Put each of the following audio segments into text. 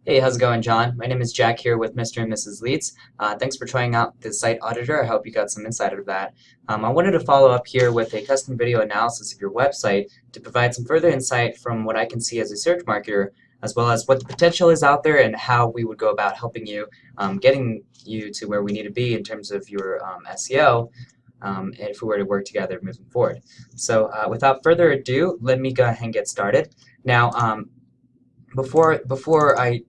Hey, how's it going, John? My name is Jack here with Mr. and Mrs. Leeds. Thanks for trying out the Site Auditor. I hope you got some insight out of that. I wanted to follow up here with a custom video analysis of your website to provide some further insight from what I can see as a search marketer, as well as what the potential is out there and how we would go about helping you, getting you to where we need to be in terms of your SEO. If we were to work together moving forward. So without further ado, let me go ahead and get started. Now, before I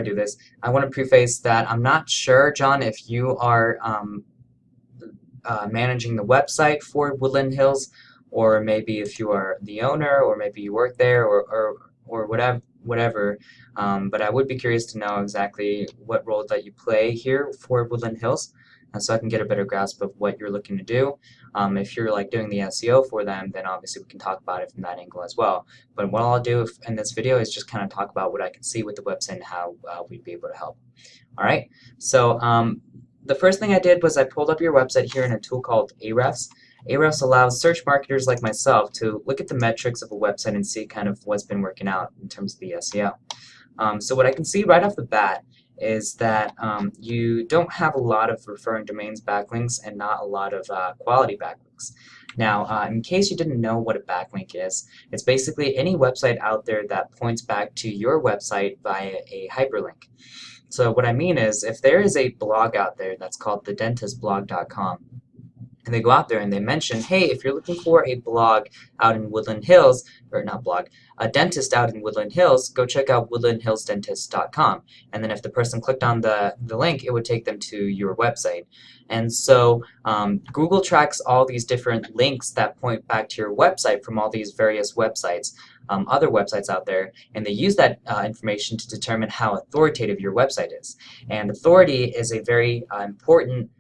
do this, I want to preface that I'm not sure, John, if you are managing the website for Woodland Hills, or maybe if you are the owner, or maybe you work there, or whatever. But I would be curious to know exactly what role that you play here for Woodland Hills, and so I can get a better grasp of what you're looking to do. If you're like doing the SEO for them, then obviously we can talk about it from that angle as well. But what I'll do in this video is just kind of talk about what I can see with the website and how we'd be able to help. All right. So the first thing I did was I pulled up your website here in a tool called Ahrefs. Ahrefs allows search marketers like myself to look at the metrics of a website and see kind of what's been working out in terms of the SEO. So what I can see right off the bat is that you don't have a lot of referring domains backlinks and not a lot of quality backlinks. Now, in case you didn't know what a backlink is, it's basically any website out there that points back to your website via a hyperlink. So what I mean is, if there is a blog out there that's called thedentistblog.com, and they go out there and they mention, hey, if you're looking for a blog out in Woodland Hills, or not blog, a dentist out in Woodland Hills, go check out woodlandhillsdentist.com. And then if the person clicked on the link, it would take them to your website. And so Google tracks all these different links that point back to your website from all these various websites, other websites out there, and they use that information to determine how authoritative your website is. And authority is a very important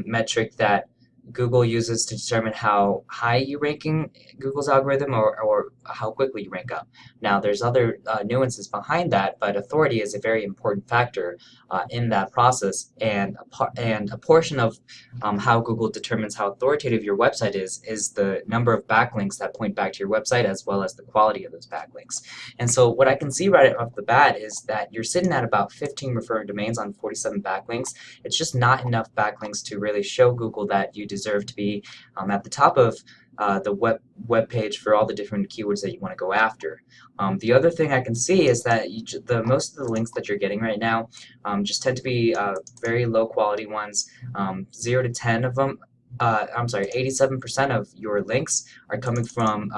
metric that Google uses to determine how high you rank in Google's algorithm, or how quickly you rank up. Now, there's other nuances behind that, but authority is a very important factor in that process, and a portion of how Google determines how authoritative your website is the number of backlinks that point back to your website, as well as the quality of those backlinks. And so what I can see right off the bat is that you're sitting at about 15 referring domains on 47 backlinks. It's just not enough backlinks to really show Google that you deserve to be at the top of the web page for all the different keywords that you want to go after. The other thing I can see is that most of the links that you're getting right now just tend to be very low quality ones. 0 to 10 of them, I'm sorry, 87% of your links are coming from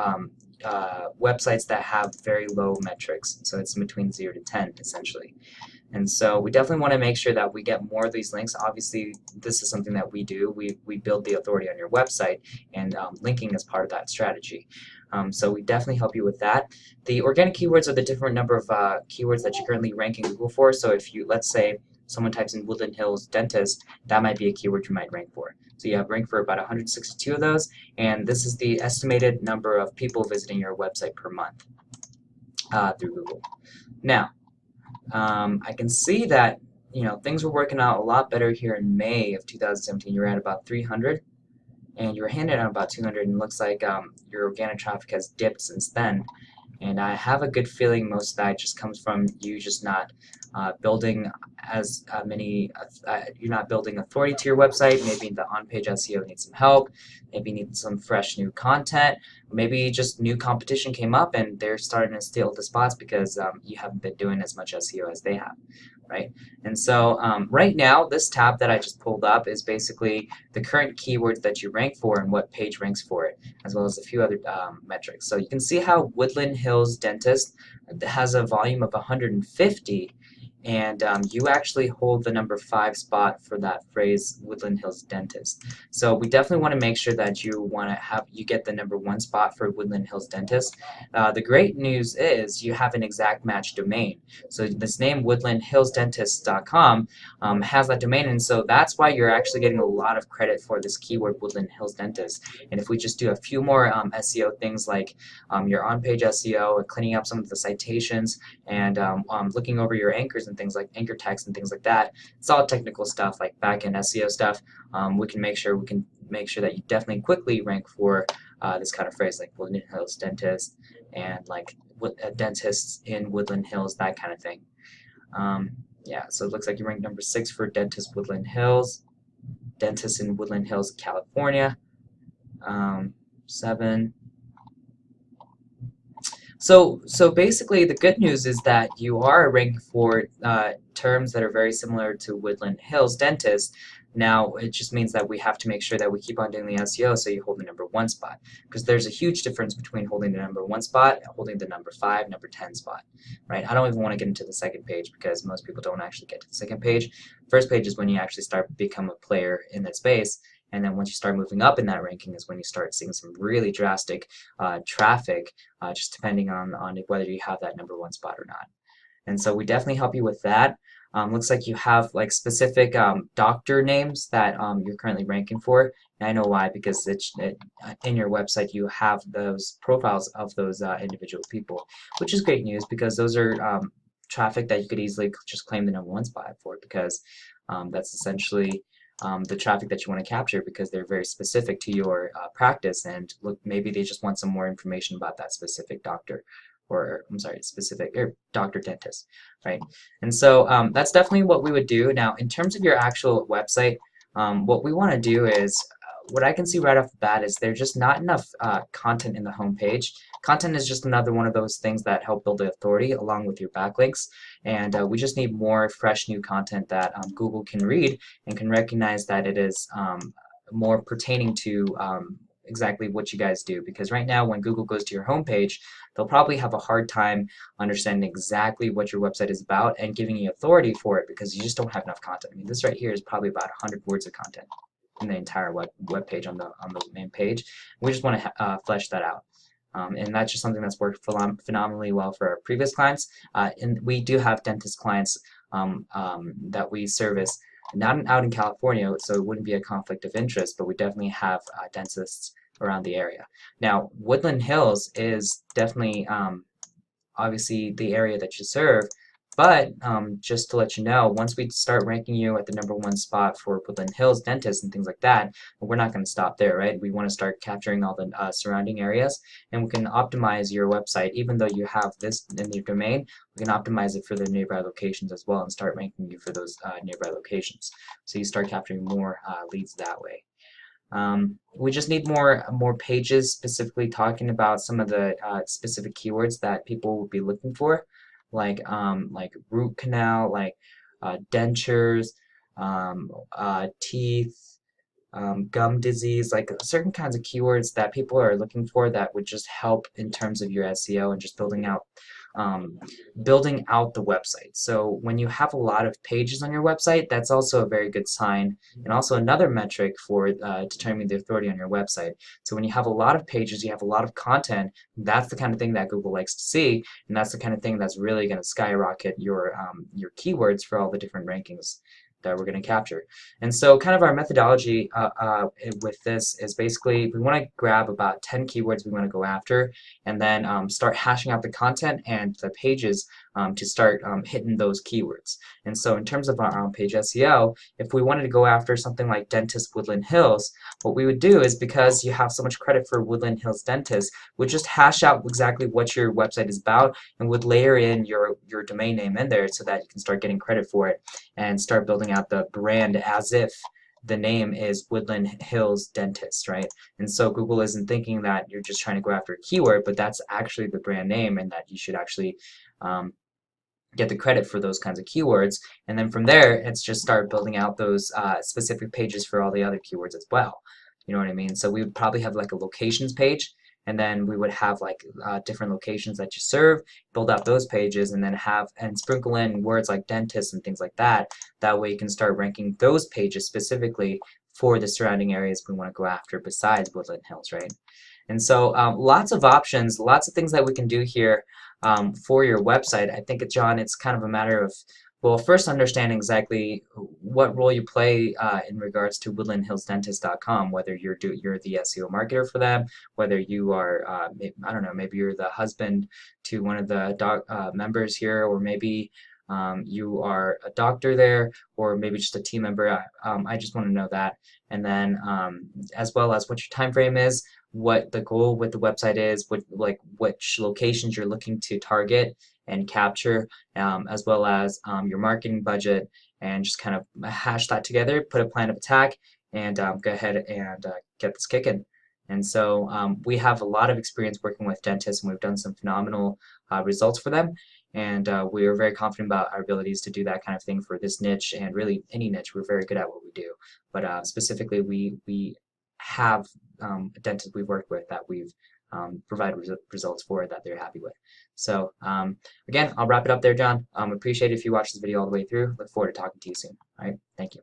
websites that have very low metrics. So it's between 0 to 10 essentially. And so we definitely want to make sure that we get more of these links. Obviously, this is something that we do. We build the authority on your website, and linking is part of that strategy. So we definitely help you with that. The organic keywords are the different number of keywords that you're currently ranking Google for. So if you, let's say, someone types in Woodland Hills dentist, that might be a keyword you might rank for. So you have rank for about 162 of those, and this is the estimated number of people visiting your website per month through Google. Now, I can see that things were working out a lot better here in May of 2017. You were at about 300, and you were handed out about 200, and it looks like your organic traffic has dipped since then. And I have a good feeling most of that just comes from you just not building as many, you're not building authority to your website. Maybe the on-page SEO needs some help. Maybe you need some fresh new content. Maybe just new competition came up and they're starting to steal the spots because you haven't been doing as much SEO as they have, right? And so right now, this tab that I just pulled up is basically the current keywords that you rank for and what page ranks for it, as well as a few other metrics. So you can see how Woodland Hills Dentist has a volume of 150, and you actually hold the number 5 spot for that phrase, Woodland Hills Dentist. So we definitely want to make sure that you get the number 1 spot for Woodland Hills Dentist. The great news is you have an exact match domain. So this name, woodlandhillsdentist.com, has that domain, and so that's why you're actually getting a lot of credit for this keyword, Woodland Hills Dentist. And if we just do a few more SEO things like your on-page SEO, cleaning up some of the citations, and looking over your anchors and things like anchor text and things like that, it's all technical stuff like back-end SEO stuff. We can make sure that you definitely quickly rank for this kind of phrase like Woodland Hills Dentist and like dentists in Woodland Hills, that kind of thing. Yeah, so it looks like you ranked number 6 for dentist Woodland Hills, dentist in Woodland Hills, California. 7. So basically, the good news is that you are ranked for terms that are very similar to Woodland Hills Dentist. Now, it just means that we have to make sure that we keep on doing the SEO so you hold the number 1 spot. Because there's a huge difference between holding the number 1 spot and holding the number 5, number 10 spot, right? I don't even want to get into the second page because most people don't actually get to the second page. First page is when you actually start become a player in that space. And then once you start moving up in that ranking is when you start seeing some really drastic traffic, just depending on whether you have that number 1 spot or not. And so we definitely help you with that. Looks like you have like specific doctor names that you're currently ranking for. And I know why, because in your website you have those profiles of those individual people, which is great news because those are traffic that you could easily just claim the number 1 spot for, because that's essentially the traffic that you want to capture, because they're very specific to your practice, and look, maybe they just want some more information about that specific doctor, or I'm sorry, specific or doctor dentist, right? And so that's definitely what we would do. Now, in terms of your actual website, what we want to do is what I can see right off the bat is there's just not enough content in the homepage. Content is just another one of those things that help build the authority along with your backlinks, and we just need more fresh new content that Google can read and can recognize that it is more pertaining to exactly what you guys do. Because right now when Google goes to your homepage, they'll probably have a hard time understanding exactly what your website is about and giving you authority for it, because you just don't have enough content. I mean, this right here is probably about 100 words of content in the entire web page on the main page. We just want to flesh that out. And that's just something that's worked phenomenally well for our previous clients. And we do have dentist clients that we service, not out in California, so it wouldn't be a conflict of interest, but we definitely have dentists around the area. Now, Woodland Hills is definitely obviously the area that you serve, but just to let you know, once we start ranking you at the number 1 spot for Woodland Hills dentists and things like that, we're not going to stop there, right? We want to start capturing all the surrounding areas, and we can optimize your website. Even though you have this in your domain, we can optimize it for the nearby locations as well and start ranking you for those nearby locations. So you start capturing more leads that way. We just need more pages specifically talking about some of the specific keywords that people will be looking for, like root canal, like dentures, teeth, gum disease, like certain kinds of keywords that people are looking for that would just help in terms of your SEO and just building out the website. So when you have a lot of pages on your website, that's also a very good sign, and also another metric for determining the authority on your website. So when you have a lot of pages, you have a lot of content, that's the kind of thing that Google likes to see, and that's the kind of thing that's really going to skyrocket your keywords for all the different rankings that we're going to capture. And so kind of our methodology with this is basically we want to grab about 10 keywords we want to go after, and then start hashing out the content and the pages to start hitting those keywords. And so in terms of our on-page SEO, if we wanted to go after something like Dentist Woodland Hills, what we would do is, because you have so much credit for Woodland Hills Dentist, we'd just hash out exactly what your website is about and would layer in your domain name in there so that you can start getting credit for it and start building out the brand as if the name is Woodland Hills Dentist, right? And so Google isn't thinking that you're just trying to go after a keyword, but that's actually the brand name, and that you should actually get the credit for those kinds of keywords. And then from there, it's just start building out those specific pages for all the other keywords as well. You know what I mean? So we would probably have like a locations page, and then we would have like different locations that you serve, build out those pages, and then have and sprinkle in words like dentist and things like that. That way you can start ranking those pages specifically for the surrounding areas we want to go after besides Woodland Hills, right? And so lots of options, lots of things that we can do here for your website. I think, John, it's kind of a matter of, well, first understanding exactly what role you play in regards to woodlandhillsdentist.com, whether you're the SEO marketer for them, whether you are, I don't know, maybe you're the husband to one of the members here, or maybe you are a doctor there, or maybe just a team member. I just want to know that. And then as well as what your time frame is, what the goal with the website is, which locations you're looking to target, and capture, as well as your marketing budget, and just kind of hash that together, put a plan of attack, and go ahead and get this kicking. And so we have a lot of experience working with dentists, and we've done some phenomenal results for them. And we are very confident about our abilities to do that kind of thing for this niche and really any niche. We're very good at what we do. But specifically, we have dentists we've worked with that we've provided results for that they're happy with. So again, I'll wrap it up there, John. Appreciate it if you watch this video all the way through. Look forward to talking to you soon. All right, thank you.